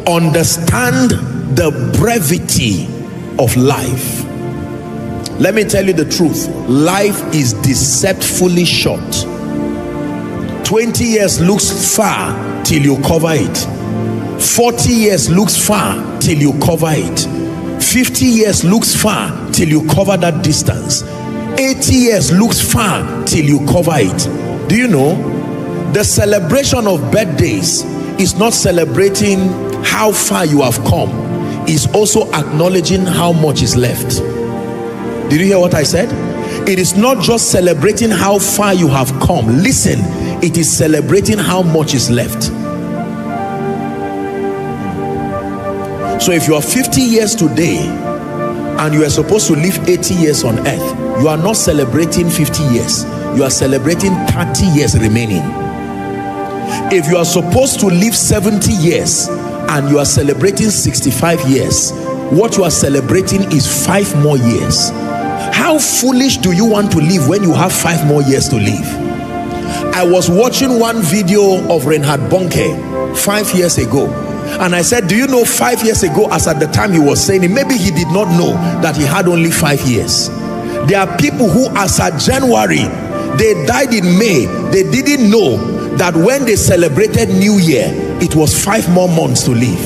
understand the brevity of life. Let me tell you the truth. Life is deceptively short. 20 years looks far till you cover it. 40 years looks far till you cover it. 50 years looks far till you cover that distance. 80 years looks far till you cover it. Do you know, the celebration of birthdays is not celebrating how far you have come, it's also acknowledging how much is left. Did you hear what I said? It is not just celebrating how far you have come. Listen, it is celebrating how much is left. So if you are 50 years today and you are supposed to live 80 years on earth, you are not celebrating 50 years, you are celebrating 30 years remaining. If you are supposed to live 70 years and you are celebrating 65 years, what you are celebrating is 5 more years. How foolish do you want to live when you have 5 more years to live? I was watching one video of Reinhard Bonnke 5 years ago, and I said, do you know 5 years ago, as at the time he was saying it, maybe he did not know that he had only 5 years. There are people who, as at January, they died in May, they didn't know that when they celebrated New Year, it was 5 more months to live.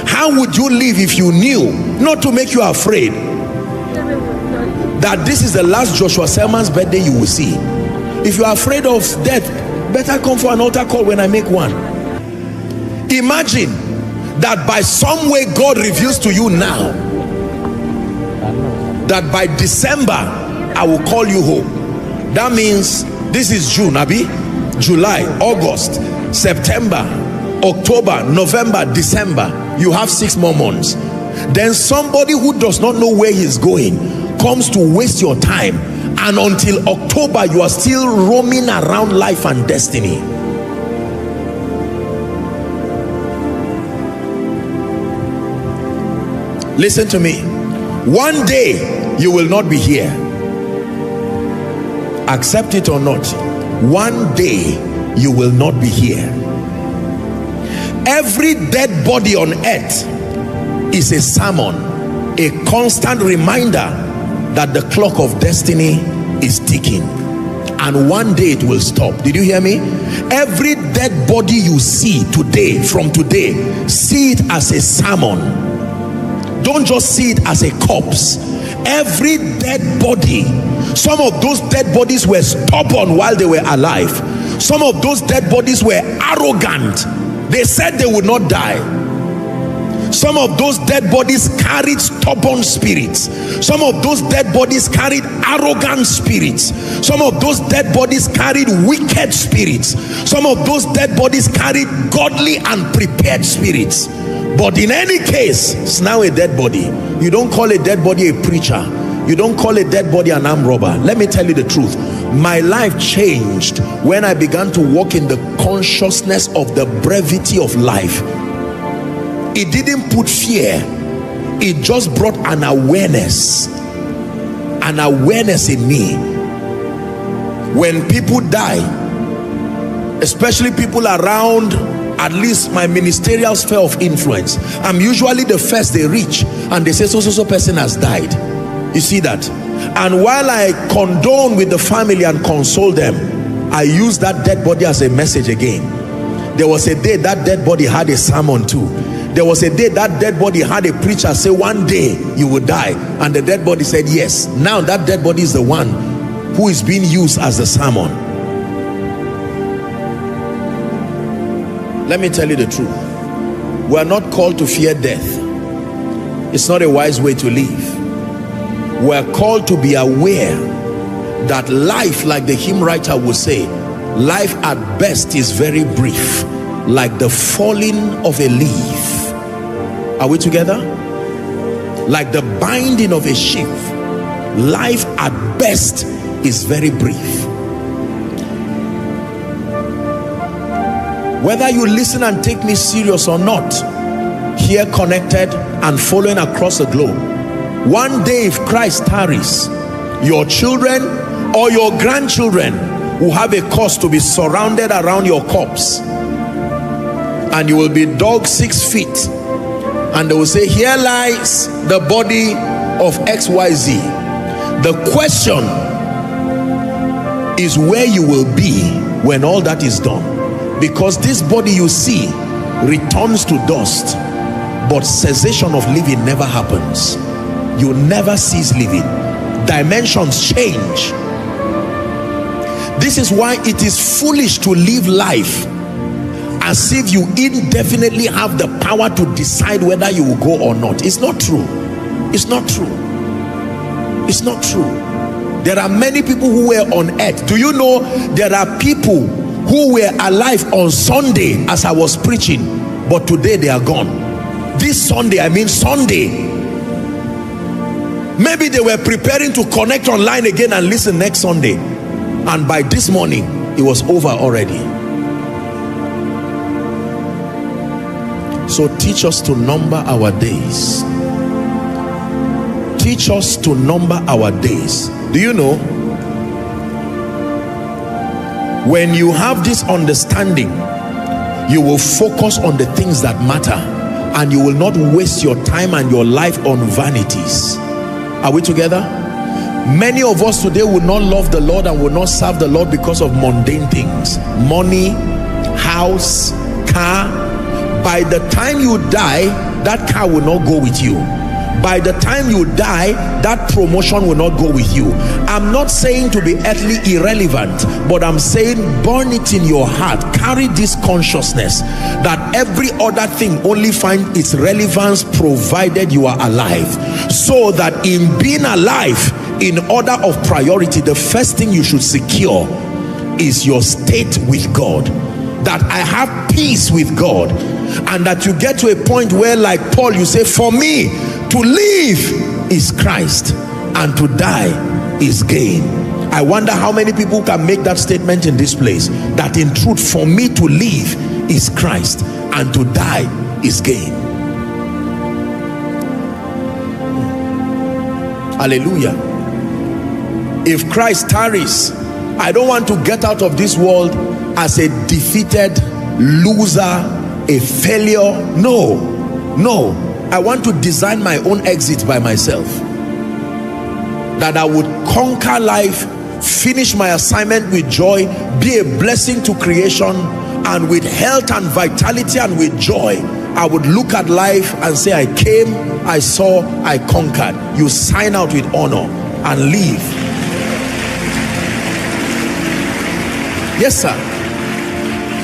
How would you live if you knew, not to make you afraid, that this is the last Joshua Selman's birthday you will see? If you are afraid of death, better come for an altar call when I make one. Imagine that by some way God reveals to you now that by December I will call you home. That means this is June, Abi, July, August, September, October, November, December. You have 6 more months. Then somebody who does not know where he's going comes to waste your time, and until October you are still roaming around life and destiny. Listen to me. One day you will not be here. Accept it or not, one day you will not be here. Every dead body on earth is a sermon, a constant reminder that the clock of destiny is ticking, and one day it will stop. Did you hear me? Every dead body you see today, from today, see it as a sermon. Don't just see it as a corpse. Every dead body, some of those dead bodies were stubborn while they were alive. Some of those dead bodies were arrogant. They said they would not die. Some of those dead bodies carried stubborn spirits. Some of those dead bodies carried arrogant spirits. Some of those dead bodies carried wicked spirits. Some of those dead bodies carried godly and prepared spirits. But in any case, it's now a dead body. You don't call a dead body a preacher. You don't call a dead body an armed robber. Let me tell you the truth. My life changed when I began to walk in the consciousness of the brevity of life. It didn't put fear, it just brought an awareness in me. When people die, especially people around at least my ministerial sphere of influence, I'm usually the first they reach, and they say so person has died. You see that? And while I condone with the family and console them, I use that dead body as a message again. There was a day that dead body had a sermon too. There was a day that dead body had a preacher say, one day you will die, and the dead body said yes. Now that dead body is the one who is being used as the sermon. Let me tell you the truth. We are not called to fear death. It's not a wise way to live. We are called to be aware that life, like the hymn writer would say, life at best is very brief, like the falling of a leaf. Are we together? Like the binding of a sheaf, life at best is very brief. Whether you listen and take me serious or not, here connected and following across the globe, one day if Christ tarries, your children or your grandchildren will have a cause to be surrounded around your corpse. and you will be dug 6 feet, and they will say, here lies the body of XYZ. The question is where you will be when all that is done, because this body you see returns to dust, but cessation of living never happens. You never cease living. Dimensions change. This is why it is foolish to live life as if you indefinitely have the power to decide whether you will go or not. It's not true. It's not true. It's not true. There are many people who were on earth. Do you know there are people who were alive on Sunday as I was preaching, but today they are gone? This Sunday, I mean Sunday. Maybe they were preparing to connect online again and listen next Sunday, and by this morning it was over already. So teach us to number our days. Teach us to number our days. Do you know, when you have this understanding, you will focus on the things that matter, and you will not waste your time and your life on vanities. Are we together? Many of us today will not love the Lord and will not serve the Lord because of mundane things. Money, house, car. By the time you die, that car will not go with you. By the time you die, that promotion will not go with you. I'm not saying to be earthly irrelevant, but I'm saying burn it in your heart. Carry this consciousness that every other thing only finds its relevance provided you are alive. So that in being alive, in order of priority, the first thing you should secure is your state with God. That I have peace with God, and that you get to a point where, like Paul, you say, for me to live is Christ and to die is gain. I wonder how many people can make that statement in this place, that in truth, for me to live is Christ and to die is gain. Hallelujah. If Christ tarries, I don't want to get out of this world as a defeated loser, a failure. No, no. I want to design my own exit by myself. That I would conquer life, finish my assignment with joy, be a blessing to creation, and with health and vitality and with joy, I would look at life and say, I came, I saw, I conquered. You sign out with honor and leave. Yes, sir.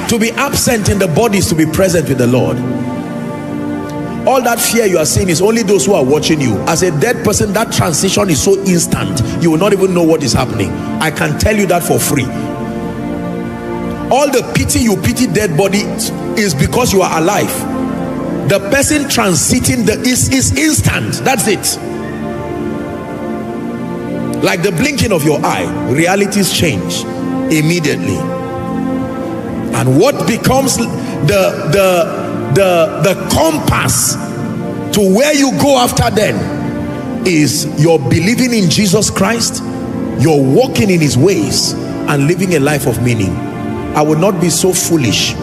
To be absent in the body is to be present with the Lord. All that fear you are seeing is only those who are watching you. As a dead person, that transition is so instant, you will not even know what is happening. I can tell you that for free. All the pity you pity dead body is because you are alive. The person transiting is instant. That's it. Like the blinking of your eye, realities change immediately. And what becomes the compass to where you go after then is your believing in Jesus Christ, your walking in his ways, and living a life of meaning. I would not be so foolish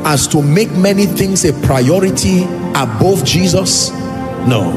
as to make many things a priority above Jesus. No.